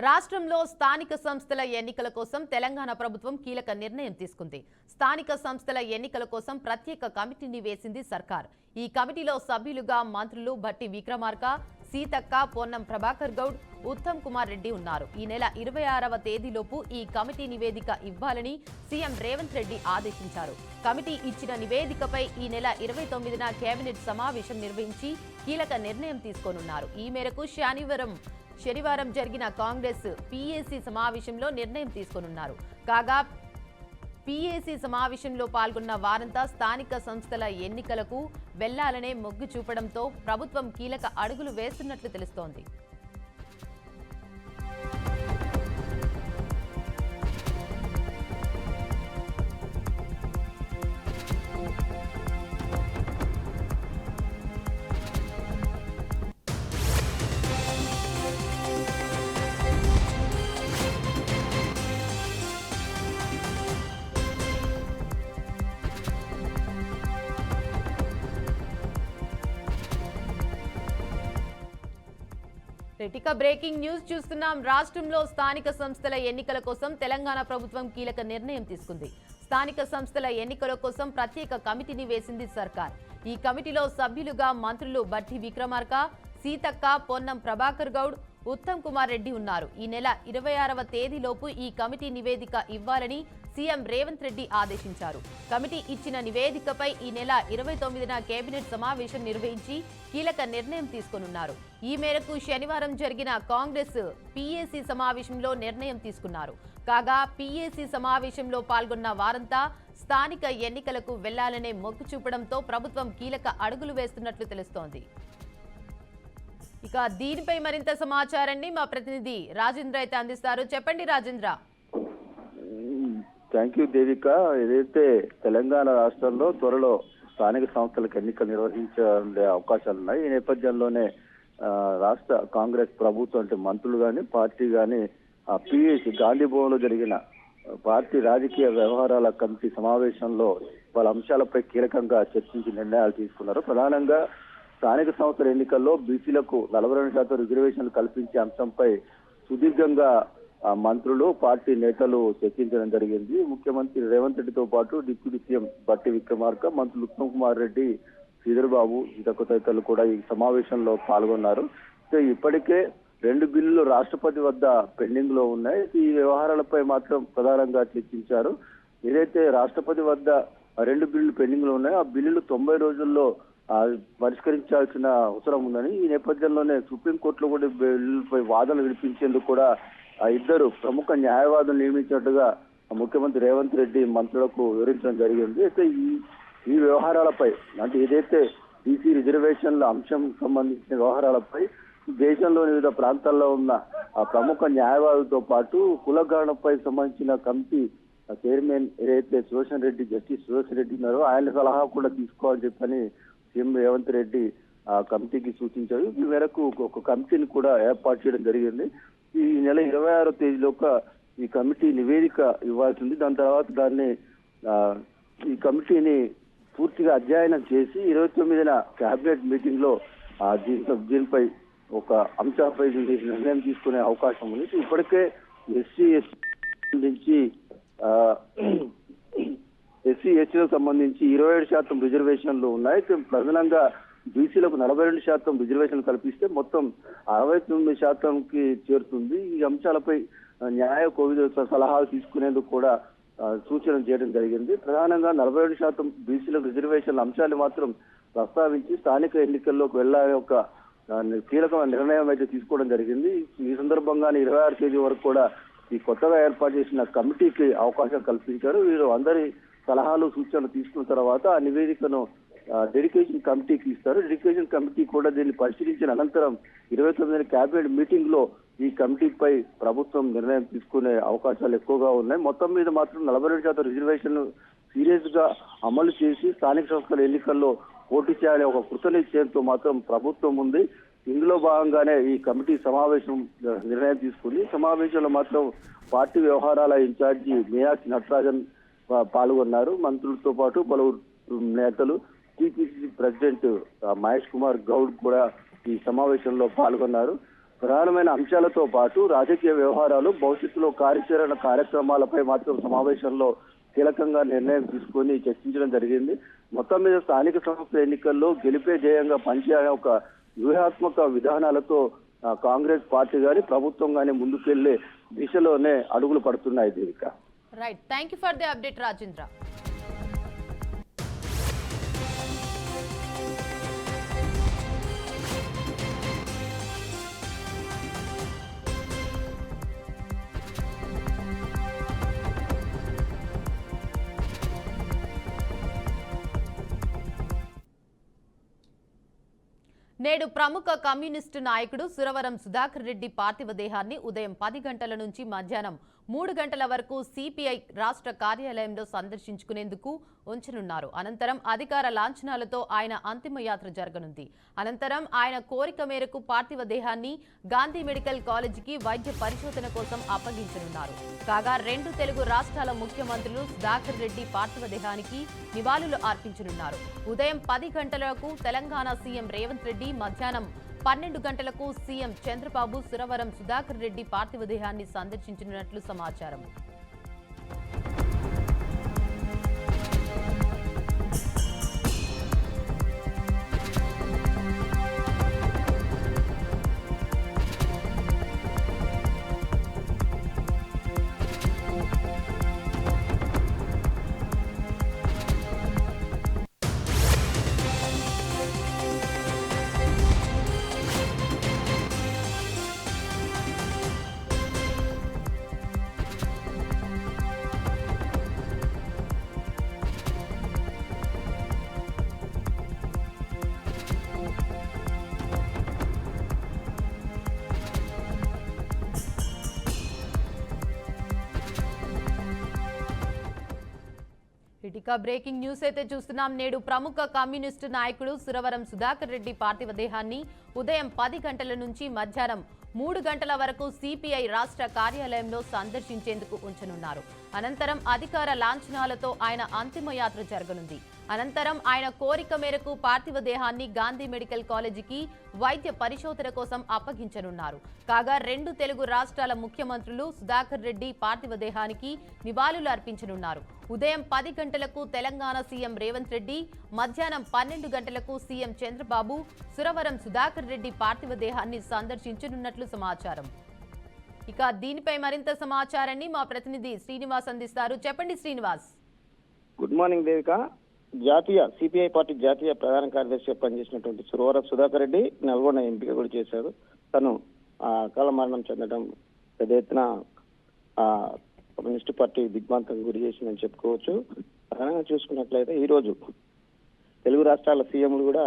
రాష్ట్రంలో స్థానిక సంస్థల ఎన్నికల కోసం తెలంగాణ ప్రభుత్వం కీలక నిర్ణయం తీసుకుంది. స్థానిక సంస్థల ఎన్నికల కోసం ప్రత్యేక కమిటీని వేసింది సర్కార్. ఈ కమిటీలో సభ్యులుగా మంత్రులు భట్టి విక్రమార్క, సీతక్క, పొన్నం ప్రభాకర్ గౌడ్, ఉత్తమ్ కుమార్ రెడ్డి ఉన్నారు. ఈ నెల 26వ తేదీలోపు ఈ కమిటీ నివేదిక ఇవ్వాలని సీఎం రేవంత్ రెడ్డి ఆదేశించారు. కమిటీ ఇచ్చిన నివేదికపై ఈ నెల 29న కేబినెట్ సమావేశం నిర్వహించి కీలక నిర్ణయం తీసుకోనున్నారు. ఈ మేరకు శనివారం జరిగిన కాంగ్రెస్ పీఏసీ సమావేశంలో నిర్ణయం తీసుకోనున్నారు. కాగా పీఏసీ సమావేశంలో పాల్గొన్న వారంతా స్థానిక సంస్థల ఎన్నికలకు వెళ్లాలనే మొగ్గు చూపడంతో ప్రభుత్వం కీలక అడుగులు వేస్తున్నట్లు తెలుస్తోంది. ఇక బ్రేకింగ్ న్యూస్ చూస్తున్నాం. రాష్ట్రంలో స్థానిక సంస్థల ఎన్నికల కోసం తెలంగాణ ప్రభుత్వం కీలక నిర్ణయం తీసుకుంది. స్థానిక సంస్థల ఎన్నికల కోసం ప్రత్యేక కమిటీని వేసింది సర్కార్. ఈ కమిటీలో సభ్యులుగా మంత్రులు భట్టి విక్రమార్క, సీతక్క, పొన్నం ప్రభాకర్ గౌడ్, ఉత్తమ్ కుమార్ రెడ్డి ఉన్నారు. ఈ నెల 26వ తేదీలోపు ఈ కమిటీ నివేదిక ఇవ్వాలని సీఎం రేవంత్ రెడ్డి ఆదేశించారు. కమిటీ ఇచ్చిన నివేదికపై ఈ నెల 29న కేబినెట్ సమావేశం నిర్వహించి కీలక నిర్ణయం తీసుకోనున్నారు. ఈ మేరకు శనివారం జరిగిన కాంగ్రెస్ పీఏసీ సమావేశంలో నిర్ణయం తీసుకున్నారు. కాగా పీఏసీ సమావేశంలో పాల్గొన్న వారంతా స్థానిక ఎన్నికలకు వెళ్లాలనే మొగ్గు చూపడంతో ప్రభుత్వం కీలక అడుగులు వేస్తున్నట్లు తెలుస్తోంది. ఇక దీనిపై మరింత సమాచారాన్ని మా ప్రతినిధి రాజేంద్ర అయితే అందిస్తారు. చెప్పండి రాజేంద్ర. Thank you Devika. ఏదైతే తెలంగాణ రాష్ట్రంలో త్వరలో స్థానిక సంస్థలకు ఎన్నికలు నిర్వహించే అవకాశాలు ఉన్నాయి. ఈ నేపథ్యంలోనే రాష్ట్ర కాంగ్రెస్ ప్రభుత్వం అంటే మంత్రులు కానీ పార్టీ కానీ పిఎసి గాంధీ భవన్లో జరిగిన పార్టీ రాజకీయ వ్యవహారాల కమిటీ సమావేశంలో వాళ్ళ అంశాలపై కీలకంగా చర్చించి నిర్ణయాలు తీసుకున్నారు. ప్రధానంగా స్థానిక సంస్థల ఎన్నికల్లో బీసీలకు 42% రిజర్వేషన్లు కల్పించే అంశంపై సుదీర్ఘంగా మంత్రులు పార్టీ నేతలు చర్చించడం జరిగింది. ముఖ్యమంత్రి రేవంత్ రెడ్డితో పాటు డిప్యూటీ సీఎం భట్టి విక్రమార్క, మంత్రులు ఉత్తమ్ కుమార్ రెడ్డి, శ్రీధర్ బాబు తదితరులు కూడా ఈ సమావేశంలో పాల్గొన్నారు. ఇప్పటికే 2 బిల్లులు రాష్ట్రపతి వద్ద పెండింగ్ లో ఉన్నాయి. ఈ వ్యవహారాలపై మాత్రం ప్రధానంగా చర్చించారు. ఏదైతే రాష్ట్రపతి వద్ద 2 బిల్లులు పెండింగ్ లో ఉన్నాయో ఆ బిల్లులు 90 రోజుల్లో పరిష్కరించాల్సిన అవసరం ఉందని, ఈ నేపథ్యంలోనే సుప్రీంకోర్టులో కూడా బిల్లుపై వాదనలు వినిపించేందుకు కూడా ఇద్దరు ప్రముఖ న్యాయవాదులు నియమించినట్టుగా ముఖ్యమంత్రి రేవంత్ రెడ్డి మంత్రులకు వివరించడం జరిగింది. అయితే ఈ వ్యవహారాలపై అంటే ఏదైతే బీసీ రిజర్వేషన్ల అంశం సంబంధించిన వ్యవహారాలపై దేశంలోని వివిధ ప్రాంతాల్లో ఉన్న ప్రముఖ న్యాయవాదులతో పాటు కులగణనపై సంబంధించిన కమిటీ చైర్మన్ ఏదైతే జస్టిస్ సుదర్శన్ రెడ్డి ఉన్నారో ఆయన సలహా కూడా తీసుకోవాలని చెప్పని సీఎం రేవంత్ రెడ్డి కమిటీకి సూచించారు. ఈ మేరకు ఒక కమిటీని కూడా ఏర్పాటు చేయడం జరిగింది. ఈ నెల 26వ తేదీలోగా ఈ కమిటీ నివేదిక ఇవ్వాల్సింది. దాని తర్వాత ఈ కమిటీని పూర్తిగా అధ్యయనం చేసి 29న కేబినెట్ మీటింగ్ లో దీనిపై ఒక అంశంపై నిర్ణయం తీసుకునే అవకాశం ఉంది. ఇప్పటికే ఎస్సీ ఎస్టీలకు సంబంధించి 27% రిజర్వేషన్లు ఉన్నాయి. ప్రధానంగా బీసీలకు 42% రిజర్వేషన్లు కల్పిస్తే మొత్తం 69%కి చేరుతుంది. ఈ అంశాలపై న్యాయ కోవిద సలహాలు తీసుకునేందుకు కూడా సూచన చేయడం జరిగింది. ప్రధానంగా 42% బీసీలకు రిజర్వేషన్ల అంశాలు మాత్రం ప్రస్తావించి స్థానిక ఎన్నికల్లోకి వెళ్లాలనే ఒక కీలకమైన నిర్ణయం అయితే తీసుకోవడం జరిగింది. ఈ సందర్భంగానే 26వ తేదీ వరకు కూడా ఈ కొత్తగా ఏర్పాటు చేసిన కమిటీకి అవకాశం కల్పించారు. వీరు అందరి సలహాలు సూచనలు తీసుకున్న తర్వాత ఆ నివేదికను డెడికేషన్ కమిటీకి ఇస్తారు. డెడికేషన్ కమిటీ కూడా దీన్ని పరిశీలించిన అనంతరం 29న కేబినెట్ మీటింగ్ లో ఈ కమిటీపై ప్రభుత్వం నిర్ణయం తీసుకునే అవకాశాలు ఎక్కువగా ఉన్నాయి. మొత్తం మీద మాత్రం 42% రిజర్వేషన్లు సీరియస్ గా అమలు చేసి స్థానిక సంస్థల ఎన్నికల్లో పోటీ చేయాలనే ఒక కృతనిశ్చయంతో మాత్రం ప్రభుత్వం ఉంది. ఇందులో భాగంగానే ఈ కమిటీ సమావేశం నిర్ణయం తీసుకుంది. సమావేశంలో మాత్రం పార్టీ వ్యవహారాల ఇన్ఛార్జి మీనాక్షి నటరాజన్ పాల్గొన్నారు. మంత్రులతో పాటు పలువురు నేతలు, టీపీసీసీ ప్రెసిడెంట్ మహేష్ కుమార్ గౌడ్ కూడా ఈ సమావేశంలో పాల్గొన్నారు. ప్రధానమైన అంశాలతో పాటు రాజకీయ వ్యవహారాలు, భవిష్యత్తులో కార్యాచరణ కార్యక్రమాలపై మాత్రం సమావేశంలో కీలకంగా నిర్ణయం తీసుకొని చర్చించడం జరిగింది. మొత్తం మీద స్థానిక సంస్థల ఎన్నికల్లో గెలిపే జయంగా పనిచేయాలనే ఒక వ్యూహాత్మక విధానాలతో కాంగ్రెస్ పార్టీ గాని ప్రభుత్వం గాని ముందుకెళ్లే దిశలోనే అడుగులు పడుతున్నాయి. Devika, right, thank you for the update Rajendra. నేడు ప్రముఖ కమ్యూనిస్టు నాయకుడు సురవరం సుధాకర్ రెడ్డి పార్థివ దేహాన్ని ఉదయం 10 గంటల నుంచి మధ్యాహ్నం 3 గంటల వరకు సిపిఐ రాష్ట్ర కార్యాలయంలో సందర్శించుకునేందుకు ఉంచనున్నారు. అనంతరం అధికార లాంఛనాలతో ఆయన అంతిమయాత్ర జరగనుంది. అనంతరం ఆయన కోరిక మేరకు పార్థివ దేహాన్ని గాంధీ మెడికల్ కాలేజీకి వైద్య పరిశోధన కోసం అప్పగించనున్నారు. కాగా 2 తెలుగు రాష్ట్రాల ముఖ్యమంత్రులు సుధాకర్ రెడ్డి పార్థివ దేహానికి నివాళులు అర్పించనున్నారు. ఉదయం 10 గంటలకు తెలంగాణ సీఎం రేవంత్ రెడ్డి, మధ్యాహ్నం 12 గంటలకు సీఎం చంద్రబాబు సురవరం సుధాకర్ రెడ్డి పార్థివ దేహాన్ని సందర్శించనున్నట్లు సమాచారం. ఇక బ్రేకింగ్ న్యూస్ అయితే చూస్తున్నాం. నేడు ప్రముఖ కమ్యూనిస్టు నాయకుడు సురవరం సుధాకర్ రెడ్డి పార్థివ దేహాన్ని ఉదయం 10 గంటల నుంచి మధ్యాహ్నం 3 గంటల వరకు సిపిఐ రాష్ట్ర కార్యాలయంలో సందర్శించేందుకు ఉంచనున్నారు. అనంతరం అధికార లాంఛనాలతో ఆయన అంతిమయాత్ర జరగనుంది. అనంతరం ఆయన కోరిక మేరకు పార్థివ దేహాన్ని గాంధీ మెడికల్ కాలేజీకి వైద్య పరిశోధన కోసం అప్పగించనున్నారు. కాగా 2 తెలుగు రాష్ట్రాల ముఖ్యమంత్రులు సుధాకర్ రెడ్డి పార్థివ దేహానికి నివాళులు అర్పించనున్నారు. ఉదయం 10 గంటలకు తెలంగాణ సీఎం రేవంత్ రెడ్డి, మధ్యాహ్నం 12 గంటలకు సీఎం చంద్రబాబు సురవరం సుధాకర్ రెడ్డి పార్థివ దేహాన్ని సందర్శించనున్నట్లు సమాచారం. ఇక దీనిపై మరింత సమాచారాన్ని మా ప్రతినిధి శ్రీనివాస్ అందిస్తారు. చెప్పండి శ్రీనివాస్. Good morning Devika. జాతీయ సిపిఐ పార్టీ జాతీయ ప్రధాన కార్యదర్శిగా పనిచేసినటువంటి సురవరం సుధాకర్ రెడ్డి నల్గొండ ఎంపిక కూడా చేశారు. తను అకాల మరణం చెందడం పెద్ద ఎత్తున కమ్యూనిస్టు పార్టీ దిగ్భ్రాంతం గురి చేసిందని చెప్పుకోవచ్చు. ప్రధానంగా చూసుకున్నట్లయితే ఈ రోజు తెలుగు రాష్ట్రాల సీఎంలు కూడా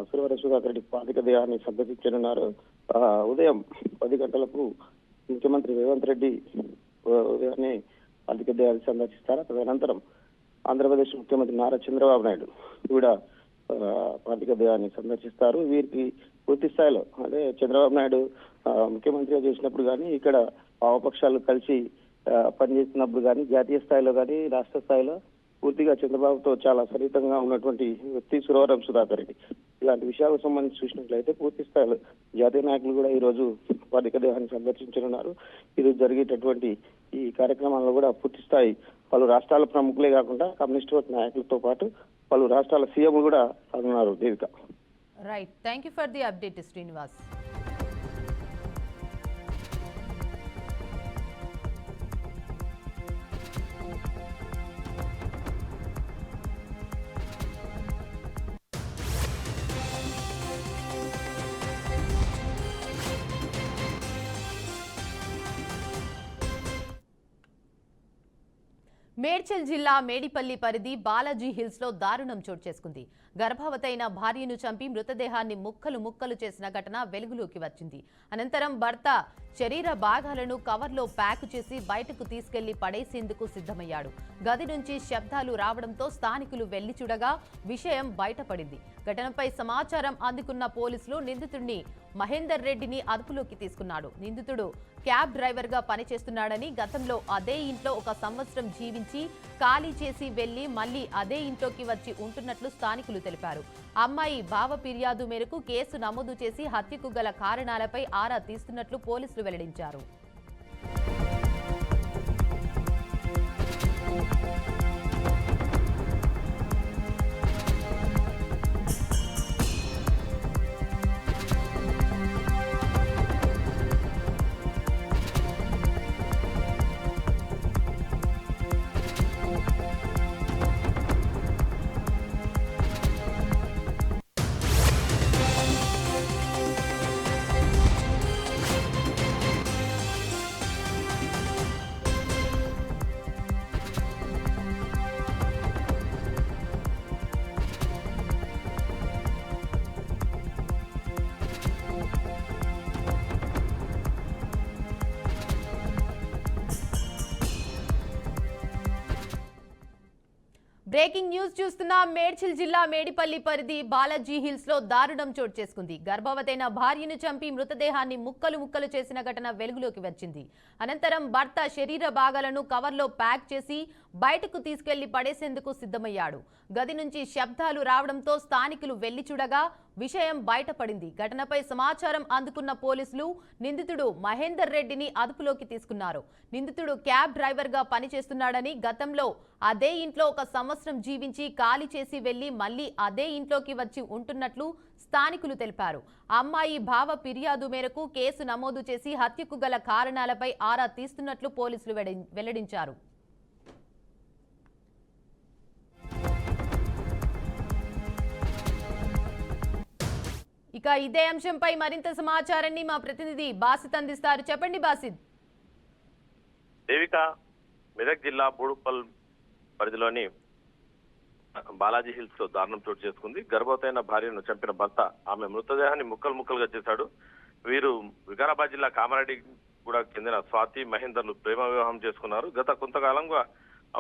సురవరం సుధాకర్ రెడ్డి పార్థివ దేహాన్ని సందర్శించనున్నారు. ఉదయం 10 గంటలకు ముఖ్యమంత్రి రేవంత్ రెడ్డి ఉదయాన్నే పార్థివ దేహాన్ని సందర్శిస్తారు. తదనంతరం ఆంధ్రప్రదేశ్ ముఖ్యమంత్రి నారా చంద్రబాబు నాయుడు కూడా పార్థివ దేహాన్ని సందర్శిస్తారు. వీరికి పూర్తి స్థాయిలో అంటే చంద్రబాబు నాయుడు ముఖ్యమంత్రిగా చేసినప్పుడు కానీ, ఇక్కడ వామపక్షాలు కలిసి పనిచేస్తున్నప్పుడు కానీ, జాతీయ స్థాయిలో కానీ రాష్ట్ర స్థాయిలో పూర్తిగా చంద్రబాబుతో చాలా సన్నిహితంగా ఉన్నటువంటి వ్యక్తి సురవరం సుధాకర్ రెడ్డి. ఇలాంటి విషయాలకు సంబంధించి చూసినట్లయితే పూర్తి స్థాయిలో జాతీయ నాయకులు కూడా ఈ రోజు పార్థివ దేహాన్ని సందర్శించనున్నారు. ఈరోజు జరిగేటటువంటి ఈ కార్యక్రమాల్లో కూడా పూర్తి స్థాయి పలు రాష్ట్రాల ప్రముఖులే కాకుండా కమ్యూనిస్టు నాయకులతో పాటు పలు రాష్ట్రాల సీఎం కూడా ఉన్నారు. Devika, right, thank you for the update Srinivas. Medchal జిల్లా మేడిపల్లి పరిధి బాలాజీ హిల్స్ లో దారుణం చోటు చేసుకుంది. గర్భవతైన భార్యను చంపి మృతదేహాన్ని ముక్కలు ముక్కలు చేసిన ఘటన వెలుగులోకి వచ్చింది. అనంతరం భర్త శరీర భాగాలను కవర్లో ప్యాక్ చేసి బయటకు తీసుకెళ్లి పడేసేందుకు సిద్ధమయ్యాడు. గది నుంచి శబ్దాలు రావడంతో స్థానికులు వెళ్లి చూడగా విషయం బయటపడింది. ఘటనపై సమాచారం అందుకున్న పోలీసులు నిందితుడిని మహేందర్ రెడ్డిని అదుపులోకి తీసుకున్నాడు. నిందితుడు క్యాబ్ డ్రైవర్ గా పనిచేస్తున్నాడని, గతంలో అదే ఇంట్లో 1 సంవత్సరం జీవించి ఖాళీ చేసి వెళ్లి మళ్లీ అదే ఇంట్లోకి వచ్చి ఉంటున్నట్లు స్థానికులు పోలీసులు తెలిపారు. అమ్మాయి బావ ఫిర్యాదు మేరకు కేసు నమోదు చేసి హత్యకు గల కారణాలపై ఆరా తీస్తున్నట్లు పోలీసులు వెల్లడించారు. బ్రేకింగ్ న్యూస్ చూస్తున్నాం. మేడ్చల్ జిల్లా మేడిపల్లి పరిధి బాలాజీ హిల్స్ లో దారుణం చోటు చేసుకుంది. గర్భవతైన భార్యను చంపి మృతదేహాన్ని ముక్కలు ముక్కలు చేసిన ఘటన వెలుగులోకి వచ్చింది. అనంతరం భర్త శరీర భాగాలను కవర్లో ప్యాక్ చేసి బయటకు తీసుకెళ్లి పడేసేందుకు సిద్ధమయ్యాడు. గది నుంచి శబ్దాలు రావడంతో స్థానికులు వెళ్లి చూడగా విషయం బయటపడింది. ఘటనపై సమాచారం అందుకున్న పోలీసులు నిందితుడు మహేందర్ రెడ్డిని అదుపులోకి తీసుకున్నారు. నిందితుడు క్యాబ్ డ్రైవర్ గా పనిచేస్తున్నాడని, గతంలో అదే ఇంట్లో 1 సంవత్సరం జీవించి ఖాళీ చేసి వెళ్లి మళ్లీ అదే ఇంట్లోకి వచ్చి ఉంటున్నట్లు స్థానికులు తెలిపారు. అమ్మాయి బావ ఫిర్యాదు మేరకు కేసు నమోదు చేసి హత్యకు గల కారణాలపై ఆరా తీస్తున్నట్లు పోలీసులు వెల్లడించారు. ఇక ఇదే అంశంపై మరింత సమాచారాన్ని మా ప్రతినిధి బాసిత్ అందిస్తారు. చెప్పండి బాసిత్. దేవిక, మెదక్ జిల్లా బోడుపల్ పరిధిలోని బాలాజీ హిల్స్ లో దారుణం చోటు చేసుకుంది. గర్భవతైన భార్యను చంపిన భర్త ఆమె మృతదేహాన్ని ముక్కలు ముక్కలుగా చేశాడు. వీరు వికారాబాద్ జిల్లా కామారెడ్డి కూడా చెందిన స్వాతి మహేందర్లు ప్రేమ వివాహం చేసుకున్నారు. గత కొంతకాలంగా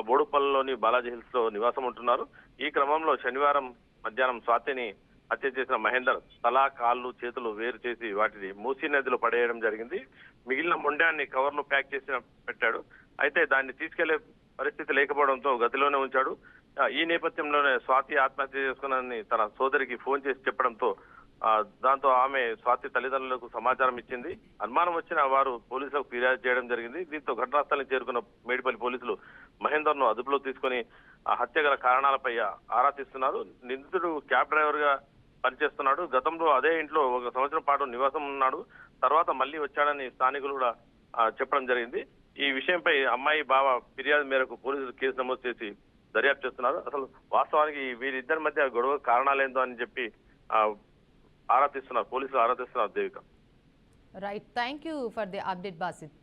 బోడుపల్లిలోని బాలాజీ హిల్స్ లో నివాసం ఉంటున్నారు. ఈ క్రమంలో శనివారం మధ్యాహ్నం స్వాతిని హత్య చేసిన మహేందర్ తల, కాళ్ళు, చేతులు వేరు చేసి వాటిని మూసీ నదిలో పడేయడం జరిగింది. మిగిలిన మొండాన్ని కవర్లో ప్యాక్ చేసి పెట్టాడు. అయితే దాన్ని తీసుకెళ్లే పరిస్థితి లేకపోవడంతో గదిలోనే ఉంచాడు. ఈ నేపథ్యంలోనే స్వాతి ఆత్మహత్య చేసుకున్నానని తన సోదరికి ఫోన్ చేసి చెప్పడంతో దాంతో ఆమె స్వాతి తల్లిదండ్రులకు సమాచారం ఇచ్చింది. అనుమానం వచ్చిన వారు పోలీసులకు ఫిర్యాదు చేయడం జరిగింది. దీంతో ఘటనా స్థలానికి చేరుకున్న మేడిపల్లి పోలీసులు మహేందర్ ను అదుపులో తీసుకుని ఆ హత్య గల కారణాలపై ఆరా తీస్తున్నారు. నిందితుడు క్యాబ్ డ్రైవర్ గా పనిచేస్తున్నాడు. గతంలో అదే ఇంట్లో 1 సంవత్సరం పాటు నివాసం ఉన్నాడు. తర్వాత మళ్లీ వచ్చాడని స్థానికులు కూడా చెప్పడం జరిగింది. ఈ విషయంపై అమ్మాయి బావ ఫిర్యాదు మేరకు పోలీసులు కేసు నమోదు చేసి దర్యాప్తు చేస్తున్నారు. అసలు వాస్తవానికి వీరిద్దరి మధ్య గొడవ కారణాలేందో అని చెప్పి ఆరా తీస్తున్నారు, పోలీసులు ఆరా తీస్తున్నారు. Devika, right, thank you for the update Basit.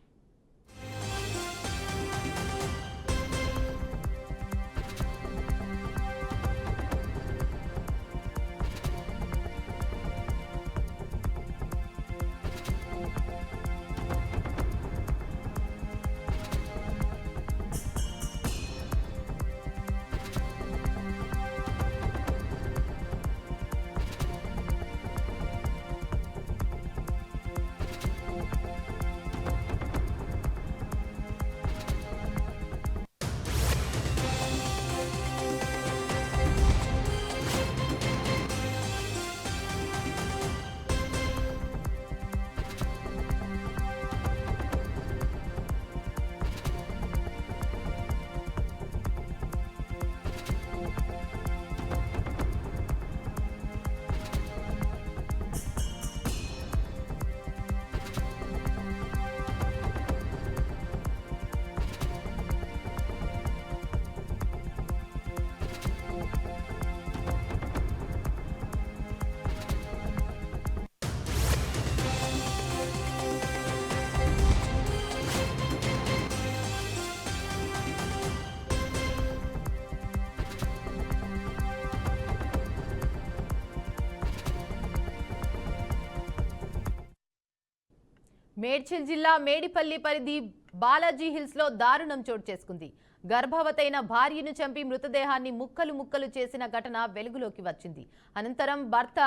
Medchal జిల్లా మేడిపల్లి పరిధి బాలాజీ హిల్స్ లో దారుణం చోటు చేసుకుంది. గర్భవతైన భార్యను చంపి మృతదేహాన్ని ముక్కలు ముక్కలు చేసిన ఘటన వెలుగులోకి వచ్చింది. అనంతరం భర్త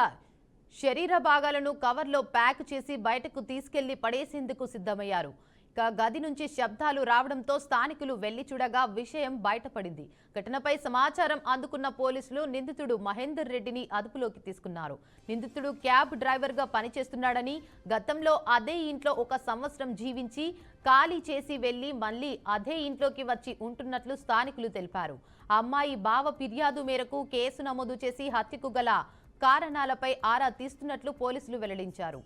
శరీర భాగాలను కవర్లో ప్యాక్ చేసి బయటకు తీసుకెళ్లి పడేసేందుకు సిద్ధమయ్యారు. ఇక గది నుంచి శబ్దాలు రావడంతో స్థానికులు వెళ్లి చూడగా విషయం బయటపడింది. ఘటనపై సమాచారం అందుకున్న పోలీసులు నిందితుడు మహేందర్ రెడ్డిని అదుపులోకి తీసుకున్నారు. నిందితుడు క్యాబ్ డ్రైవర్ గా పనిచేస్తున్నాడని, గతంలో అదే ఇంట్లో 1 సంవత్సరం జీవించి ఖాళీ చేసి వెళ్లి మళ్లీ అదే ఇంట్లోకి వచ్చి ఉంటున్నట్లు స్థానికులు తెలిపారు. అమ్మాయి బావ ఫిర్యాదు మేరకు కేసు నమోదు చేసి హత్యకు గల కారణాలపై ఆరా తీస్తున్నట్లు పోలీసులు వెల్లడించారు.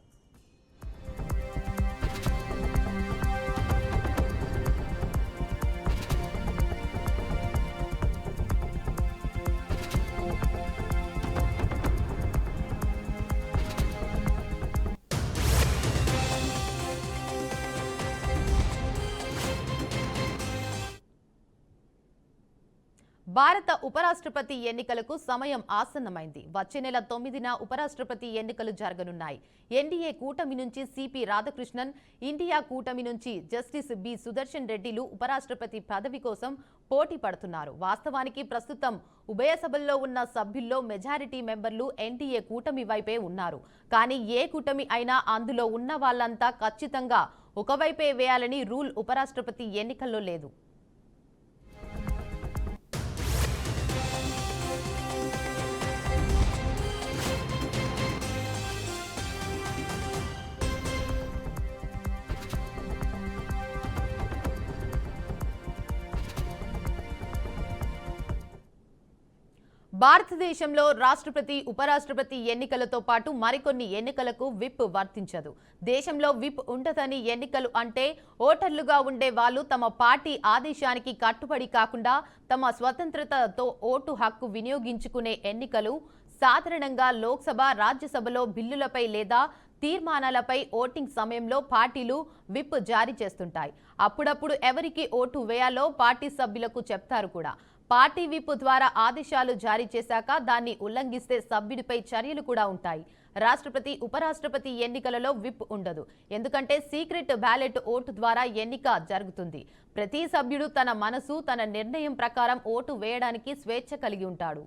భారత ఉపరాష్ట్రపతి ఎన్నికలకు సమయం ఆసన్నమైంది. వచ్చే నెల 9న ఉపరాష్ట్రపతి ఎన్నికలు జరగనున్నాయి. ఎన్డీఏ కూటమి నుంచి సిపి రాధాకృష్ణన్, ఇండియా కూటమి నుంచి జస్టిస్ బి సుదర్శన్ రెడ్డిలు ఉపరాష్ట్రపతి పదవి కోసం పోటీ పడుతున్నారు. వాస్తవానికి ప్రస్తుతం ఉభయ సభల్లో ఉన్న సభ్యుల్లో మెజారిటీ మెంబర్లు ఎన్డీఏ కూటమి వైపే ఉన్నారు. కానీ ఏ కూటమి అయినా అందులో ఉన్న వాళ్ళంతా ఖచ్చితంగా ఒకవైపే వేయాలని రూల్ ఉపరాష్ట్రపతి ఎన్నికల్లో లేదు. భారతదేశంలో రాష్ట్రపతి, ఉపరాష్ట్రపతి ఎన్నికలతో పాటు మరికొన్ని ఎన్నికలకు విప్ వర్తించదు. దేశంలో విప్ ఉండదని ఎన్నికలు అంటే ఓటర్లుగా ఉండే వాళ్ళు తమ పార్టీ ఆదేశానికి కట్టుబడి కాకుండా తమ స్వతంత్రతతో ఓటు హక్కు వినియోగించుకునే ఎన్నికలు. సాధారణంగా లోక్సభ, రాజ్యసభలో బిల్లులపై లేదా తీర్మానాలపై ఓటింగ్ సమయంలో పార్టీలు విప్ జారీ చేస్తుంటాయి. అప్పుడప్పుడు ఎవరికి ఓటు వేయాలో పార్టీ సభ్యులకు చెప్తారు కూడా. పార్టీ విప్ ద్వారా ఆదేశాలు జారీ చేశాక దాన్ని ఉల్లంఘిస్తే సభ్యుడిపై చర్యలు కూడా ఉంటాయి. రాష్ట్రపతి, ఉపరాష్ట్రపతి ఎన్నికలలో విప్ ఉండదు. ఎందుకంటే సీక్రెట్ బ్యాలెట్ ఓటు ద్వారా ఎన్నిక జరుగుతుంది. ప్రతి సభ్యుడు తన మనసు, తన నిర్ణయం ప్రకారం ఓటు వేయడానికి స్వేచ్ఛ కలిగి ఉంటాడు.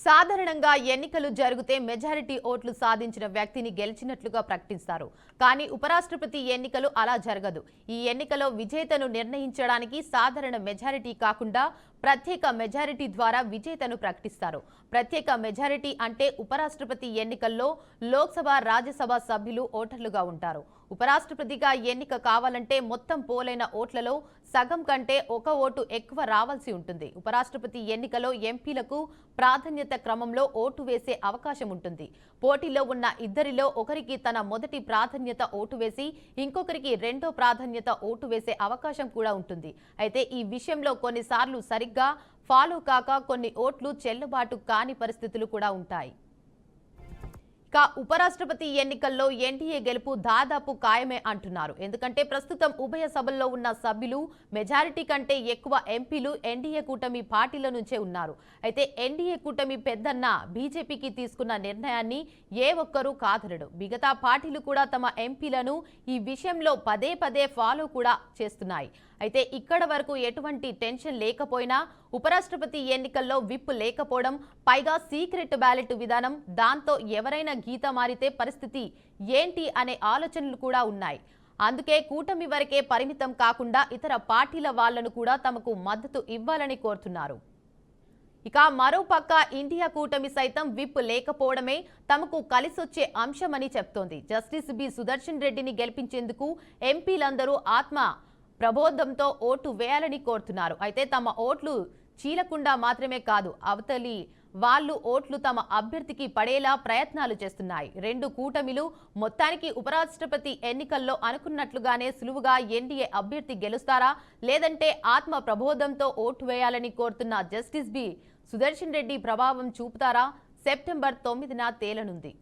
సాధారణంగా ఎన్నికలు జరిగితే మెజారిటీ ఓట్లు సాధించిన వ్యక్తిని గెలిచినట్లుగా ప్రకటిస్తారు. కానీ ఉపరాష్ట్రపతి ఎన్నికలు అలా జరగదు. ఈ ఎన్నికలో విజేతను నిర్ణయించడానికి సాధారణ మెజారిటీ కాకుండా ప్రత్యేక మెజారిటీ ద్వారా విజేతను ప్రకటిస్తారు. ప్రత్యేక మెజారిటీ అంటే ఉపరాష్ట్రపతి ఎన్నికల్లో లోక్సభ, రాజ్యసభ సభ్యులు ఓటర్లుగా ఉంటారు. ఉపరాష్ట్రపతిగా ఎన్నిక కావాలంటే మొత్తం పోలైన ఓట్లలో సగం కంటే 1 ఓటు ఎక్కువ రావాల్సి ఉంటుంది. ఉపరాష్ట్రపతి ఎన్నికలో ఎంపీలకు ప్రాధాన్యత క్రమంలో ఓటు వేసే అవకాశం ఉంటుంది. పోటీలో ఉన్న ఇద్దరిలో ఒకరికి తన మొదటి ప్రాధాన్యత ఓటు వేసి ఇంకొకరికి రెండో ప్రాధాన్యత ఓటు వేసే అవకాశం కూడా ఉంటుంది. అయితే ఈ విషయంలో కొన్నిసార్లు సరిగ్గా ఫాలో కాక కొన్ని ఓట్లు చెల్లుబాటు కాని పరిస్థితులు కూడా ఉంటాయి. ఇక ఉపరాష్ట్రపతి ఎన్నికల్లో ఎన్డీఏ గెలుపు దాదాపు ఖాయమే అంటున్నారు. ఎందుకంటే ప్రస్తుతం ఉభయ సభల్లో ఉన్న సభ్యులు మెజారిటీ కంటే ఎక్కువ ఎంపీలు ఎన్డీఏ కూటమి పార్టీల నుంచే ఉన్నారు. అయితే ఎన్డీఏ కూటమి పెద్దన్న బీజేపీకి తీసుకున్న నిర్ణయాన్ని ఏ ఒక్కరూ కాదనడు. మిగతా పార్టీలు కూడా తమ ఎంపీలను ఈ విషయంలో పదే పదే ఫాలో కూడా చేస్తున్నాయి. అయితే ఇక్కడ వరకు ఎటువంటి టెన్షన్ లేకపోయినా ఉపరాష్ట్రపతి ఎన్నికల్లో విప్ లేకపోవడం, పైగా సీక్రెట్ బ్యాలెట్ విధానం, దాంతో ఎవరైనా గీత మారితే పరిస్థితి ఏంటి అనే ఆలోచనలు కూడా ఉన్నాయి. అందుకే కూటమి వరకే పరిమితం కాకుండా ఇతర పార్టీల వాళ్లను కూడా తమకు మద్దతు ఇవ్వాలని కోరుతున్నారు. ఇక మరోపక్క ఇండియా కూటమి సైతం విప్ లేకపోవడమే తమకు కలిసొచ్చే అంశమని చెప్తోంది. జస్టిస్ బి సుదర్శన్ రెడ్డిని గెలిపించేందుకు ఎంపీలందరూ ఆత్మ ప్రబోధంతో ఓటు వేయాలని కోరుతున్నారు. అయితే తమ ఓట్లు చీలకుండా మాత్రమే కాదు, అవతలి వాళ్ళు ఓట్లు తమ అభ్యర్థికి పడేలా ప్రయత్నాలు చేస్తున్నాయి. రెండు కూటమిలు మొత్తానికి ఉపరాష్ట్రపతి ఎన్నికల్లో అనుకున్నట్లుగానే సులువుగా ఎన్డీఏ అభ్యర్థి గెలుస్తారా, లేదంటే ఆత్మ ప్రబోధంతో ఓటు వేయాలని కోరుతున్న జస్టిస్ బి సుదర్శన్ రెడ్డి ప్రభావం చూపుతారా? సెప్టెంబర్ 9న తేలనుంది.